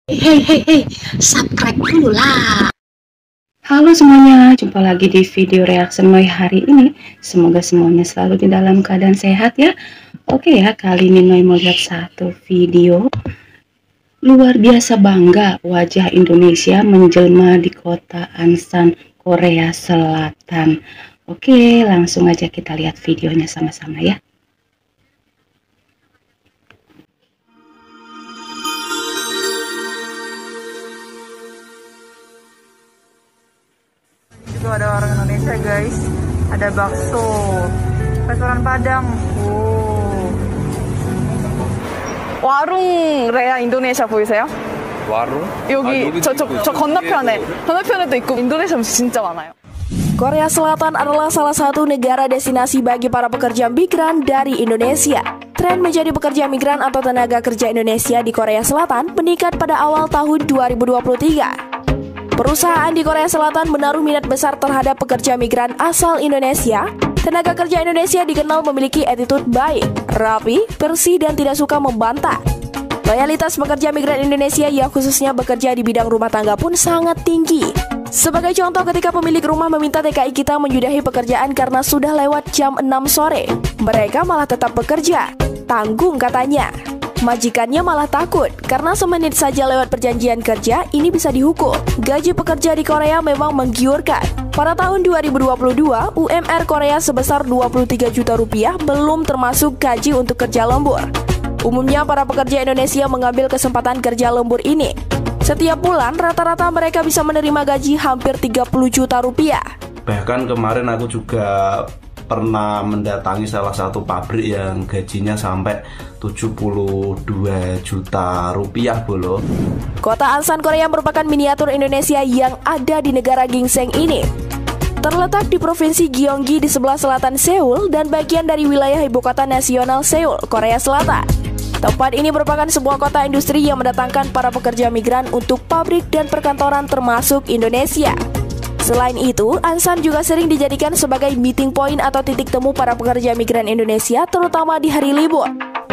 Hei, subscribe dulu lah. Halo semuanya, jumpa lagi di video reaction Noi hari ini. Semoga semuanya selalu di dalam keadaan sehat ya. Oke ya, kali ini Noi mau lihat satu video. Luar biasa bangga wajah Indonesia menjelma di kota Ansan, Korea Selatan. Oke, langsung aja kita lihat videonya sama-sama ya. Itu ada orang Indonesia guys, ada bakso, restoran Padang. 와룽 레아 인도네시아 보이세요? 와루? 여기 저 건너편에도 있고 인도네시아 음식 진짜 많아요. Korea Selatan adalah salah satu negara destinasi bagi para pekerja migran dari Indonesia. Tren menjadi pekerja migran atau tenaga kerja Indonesia di Korea Selatan meningkat pada awal tahun 2023. Perusahaan di Korea Selatan menaruh minat besar terhadap pekerja migran asal Indonesia. Tenaga kerja Indonesia dikenal memiliki attitude baik, rapi, bersih, dan tidak suka membantah. Loyalitas pekerja migran Indonesia yang khususnya bekerja di bidang rumah tangga pun sangat tinggi. Sebagai contoh, ketika pemilik rumah meminta TKI kita menyudahi pekerjaan karena sudah lewat jam 6 sore, mereka malah tetap bekerja. Tanggung katanya. Majikannya malah takut karena semenit saja lewat perjanjian kerja ini bisa dihukum. Gaji pekerja di Korea memang menggiurkan. Pada tahun 2022, UMR Korea sebesar 23 juta rupiah belum termasuk gaji untuk kerja lembur. Umumnya para pekerja Indonesia mengambil kesempatan kerja lembur ini. Setiap bulan rata-rata mereka bisa menerima gaji hampir 30 juta rupiah. Bahkan kemarin aku juga pernah mendatangi salah satu pabrik yang gajinya sampai 72 juta rupiah bolo. Kota Ansan, Korea merupakan miniatur Indonesia yang ada di negara gingseng ini. Terletak di Provinsi Gyeonggi di sebelah selatan Seoul dan bagian dari wilayah ibu kota nasional Seoul, Korea Selatan. Tempat ini merupakan sebuah kota industri yang mendatangkan para pekerja migran untuk pabrik dan perkantoran termasuk Indonesia. Selain itu, Ansan juga sering dijadikan sebagai meeting point atau titik temu para pekerja migran Indonesia terutama di hari libur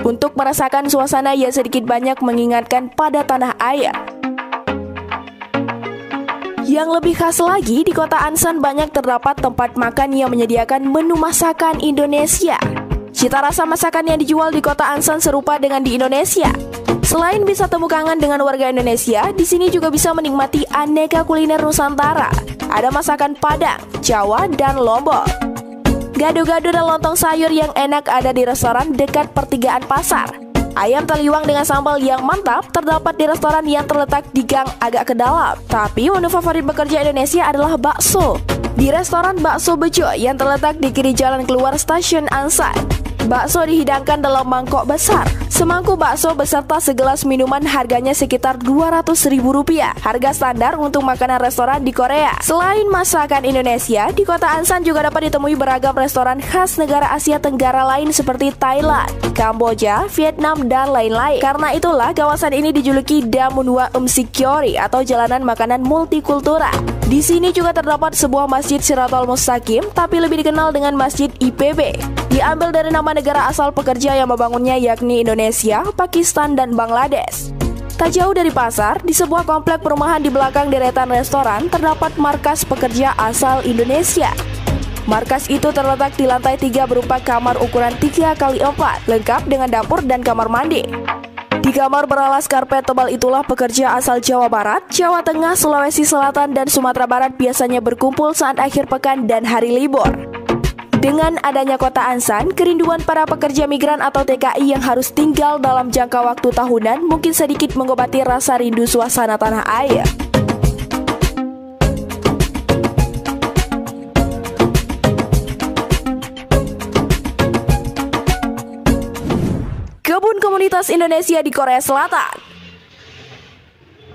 untuk merasakan suasana yang sedikit banyak mengingatkan pada tanah air. Yang lebih khas lagi, di kota Ansan banyak terdapat tempat makan yang menyediakan menu masakan Indonesia. Cita rasa masakan yang dijual di kota Ansan serupa dengan di Indonesia. Selain bisa temu kangen dengan warga Indonesia, di sini juga bisa menikmati aneka kuliner Nusantara. Ada masakan Padang, Jawa, dan Lombok. Gado-gado dan lontong sayur yang enak ada di restoran dekat pertigaan pasar. Ayam taliwang dengan sambal yang mantap terdapat di restoran yang terletak di gang agak ke dalam. Tapi menu favorit pekerja Indonesia adalah bakso. Di restoran Bakso Bejo yang terletak di kiri jalan keluar stasiun Ansan. Bakso dihidangkan dalam mangkok besar. Semangkuk bakso beserta segelas minuman harganya sekitar Rp200.000. Harga standar untuk makanan restoran di Korea. Selain masakan Indonesia, di kota Ansan juga dapat ditemui beragam restoran khas negara Asia Tenggara lain seperti Thailand, Kamboja, Vietnam, dan lain-lain. Karena itulah kawasan ini dijuluki Damunwa Umsikyeori atau jalanan makanan multikultural. Di sini juga terdapat sebuah masjid Siratal Mustaqim, tapi lebih dikenal dengan Masjid IPB. Diambil dari nama negara asal pekerja yang membangunnya yakni Indonesia, Pakistan, dan Bangladesh. Tak jauh dari pasar, di sebuah komplek perumahan di belakang deretan restoran terdapat markas pekerja asal Indonesia. Markas itu terletak di lantai 3 berupa kamar ukuran 3x4, lengkap dengan dapur dan kamar mandi. Di kamar beralas karpet tebal itulah pekerja asal Jawa Barat, Jawa Tengah, Sulawesi Selatan, dan Sumatera Barat biasanya berkumpul saat akhir pekan dan hari libur. Dengan adanya kota Ansan, kerinduan para pekerja migran atau TKI yang harus tinggal dalam jangka waktu tahunan mungkin sedikit mengobati rasa rindu suasana tanah air. Kebun komunitas Indonesia di Korea Selatan.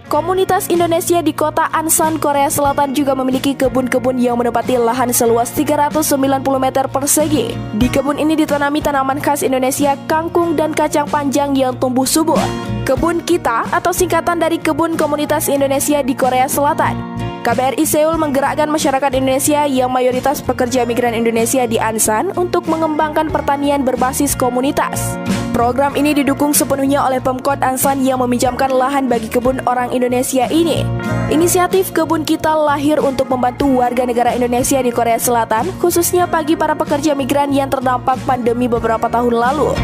Komunitas Indonesia di kota Ansan, Korea Selatan juga memiliki kebun-kebun yang menempati lahan seluas 390 meter persegi. Di kebun ini ditanami tanaman khas Indonesia, kangkung dan kacang panjang yang tumbuh subur. Kebun Kita atau singkatan dari Kebun Komunitas Indonesia di Korea Selatan. KBRI Seoul menggerakkan masyarakat Indonesia yang mayoritas pekerja migran Indonesia di Ansan untuk mengembangkan pertanian berbasis komunitas. Program ini didukung sepenuhnya oleh Pemkot Ansan yang meminjamkan lahan bagi kebun orang Indonesia ini. Inisiatif Kebun Kita lahir untuk membantu warga negara Indonesia di Korea Selatan, khususnya bagi para pekerja migran yang terdampak pandemi beberapa tahun lalu.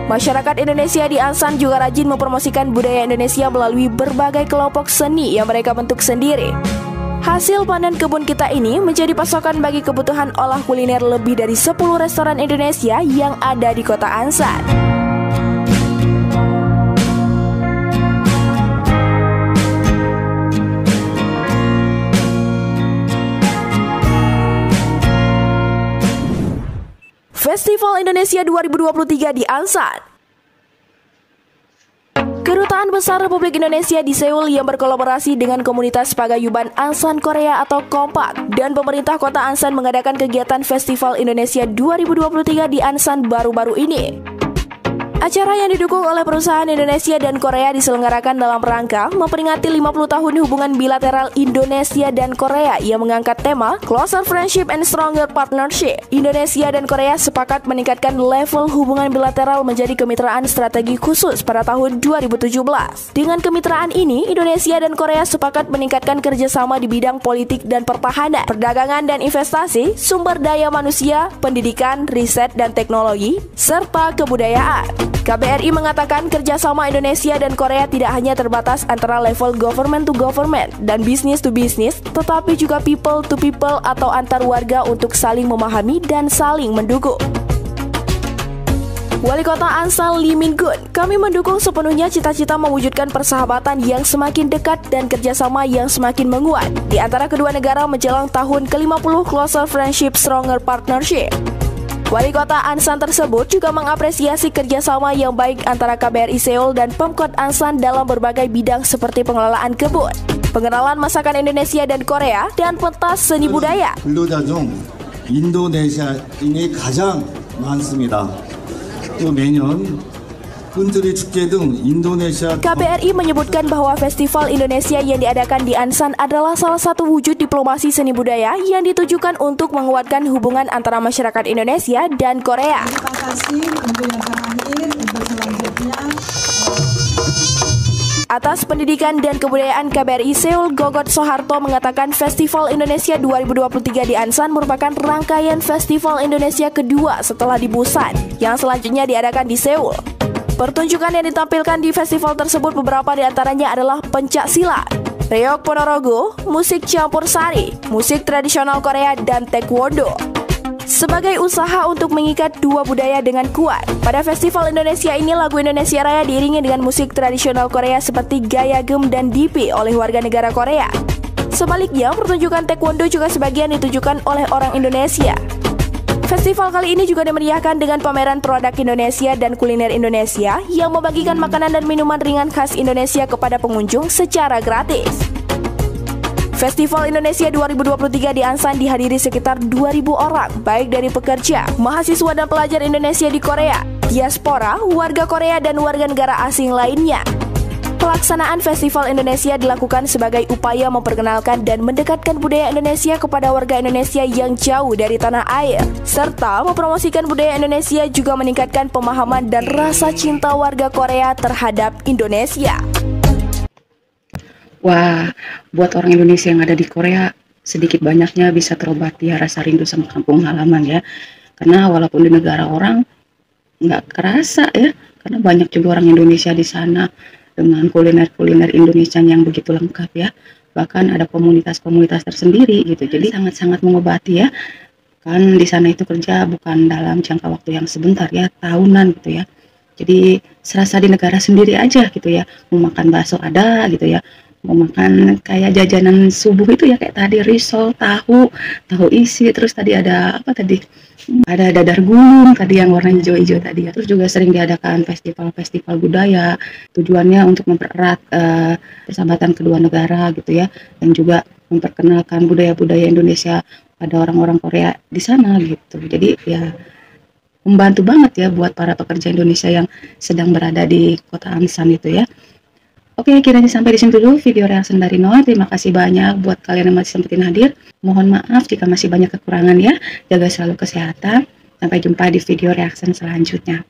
Masyarakat Indonesia di Ansan juga rajin mempromosikan budaya Indonesia melalui berbagai kelompok seni yang mereka bentuk sendiri. Hasil panen kebun kita ini menjadi pasokan bagi kebutuhan olah kuliner lebih dari 10 restoran Indonesia yang ada di kota Ansan. Festival Indonesia 2023 di Ansan. Kedutaan Besar Republik Indonesia di Seoul yang berkolaborasi dengan komunitas pagayuban Ansan Korea atau Kompak dan pemerintah kota Ansan mengadakan kegiatan Festival Indonesia 2023 di Ansan baru-baru ini. Acara yang didukung oleh perusahaan Indonesia dan Korea diselenggarakan dalam rangka memperingati 50 tahun hubungan bilateral Indonesia dan Korea yang mengangkat tema Closer Friendship and Stronger Partnership. Indonesia dan Korea sepakat meningkatkan level hubungan bilateral menjadi kemitraan strategi khusus pada tahun 2017. Dengan kemitraan ini, Indonesia dan Korea sepakat meningkatkan kerjasama di bidang politik dan pertahanan, perdagangan dan investasi, sumber daya manusia, pendidikan, riset dan teknologi, serta kebudayaan. KBRI mengatakan kerjasama Indonesia dan Korea tidak hanya terbatas antara level government to government dan business to business, tetapi juga people to people atau antar warga untuk saling memahami dan saling mendukung. Wali Kota Ansan Lee Min-gun, kami mendukung sepenuhnya cita-cita mewujudkan persahabatan yang semakin dekat dan kerjasama yang semakin menguat di antara kedua negara menjelang tahun ke-50 Closer Friendship Stronger Partnership. Wali Kota Ansan tersebut juga mengapresiasi kerjasama yang baik antara KBRI Seoul dan Pemkot Ansan dalam berbagai bidang seperti pengelolaan kebun, pengenalan masakan Indonesia dan Korea, dan pentas seni budaya. 근로자 중 인도네시아인이 가장 많습니다. 또 매년 끈들이 축제 등 인도네시아 KBRI menyebutkan bahwa Festival Indonesia yang diadakan di Ansan adalah salah satu wujud diplomasi seni budaya yang ditujukan untuk menguatkan hubungan antara masyarakat Indonesia dan Korea. Terima kasih untuk yang terakhir, untuk selanjutnya. Atas Pendidikan dan Kebudayaan KBRI Seoul, Gogot Soeharto mengatakan Festival Indonesia 2023 di Ansan merupakan rangkaian Festival Indonesia kedua setelah di Busan, yang selanjutnya diadakan di Seoul. Pertunjukan yang ditampilkan di festival tersebut beberapa diantaranya adalah pencak silat, reog Ponorogo, musik campur sari, musik tradisional Korea, dan taekwondo. Sebagai usaha untuk mengikat dua budaya dengan kuat, pada Festival Indonesia ini lagu Indonesia Raya diiringi dengan musik tradisional Korea seperti Gayagum dan Dipi oleh warga negara Korea. Sebaliknya, pertunjukan taekwondo juga sebagian ditujukan oleh orang Indonesia. Festival kali ini juga dimeriahkan dengan pameran produk Indonesia dan kuliner Indonesia yang membagikan makanan dan minuman ringan khas Indonesia kepada pengunjung secara gratis. Festival Indonesia 2023 di Ansan dihadiri sekitar 2.000 orang, baik dari pekerja, mahasiswa dan pelajar Indonesia di Korea, diaspora, warga Korea dan warga negara asing lainnya. Pelaksanaan Festival Indonesia dilakukan sebagai upaya memperkenalkan dan mendekatkan budaya Indonesia kepada warga Indonesia yang jauh dari tanah air, serta mempromosikan budaya Indonesia juga meningkatkan pemahaman dan rasa cinta warga Korea terhadap Indonesia. Wah, buat orang Indonesia yang ada di Korea, sedikit banyaknya bisa terobati ya rasa rindu sama kampung halaman ya. Karena walaupun di negara orang, nggak kerasa ya, karena banyak juga orang Indonesia di sana dengan kuliner-kuliner Indonesia yang begitu lengkap ya. Bahkan ada komunitas-komunitas tersendiri gitu. Jadi sangat-sangat mengobati ya. Kan di sana itu kerja bukan dalam jangka waktu yang sebentar ya, tahunan gitu ya. Jadi serasa di negara sendiri aja gitu ya. Mau makan bakso ada gitu ya. Mau makan kayak jajanan subuh itu ya, kayak tadi risol, tahu isi, terus tadi ada apa tadi? Ada dadar gulung tadi yang warna hijau-hijau tadi ya. Terus juga sering diadakan festival-festival budaya, tujuannya untuk mempererat persahabatan kedua negara gitu ya, dan juga memperkenalkan budaya-budaya Indonesia pada orang-orang Korea di sana gitu. Jadi ya membantu banget ya buat para pekerja Indonesia yang sedang berada di kota Ansan itu ya. Oke, kiranya sampai di sini dulu video reaction dari Noah. Terima kasih banyak buat kalian yang masih sempetin hadir. Mohon maaf jika masih banyak kekurangan ya. Jaga selalu kesehatan. Sampai jumpa di video reaction selanjutnya.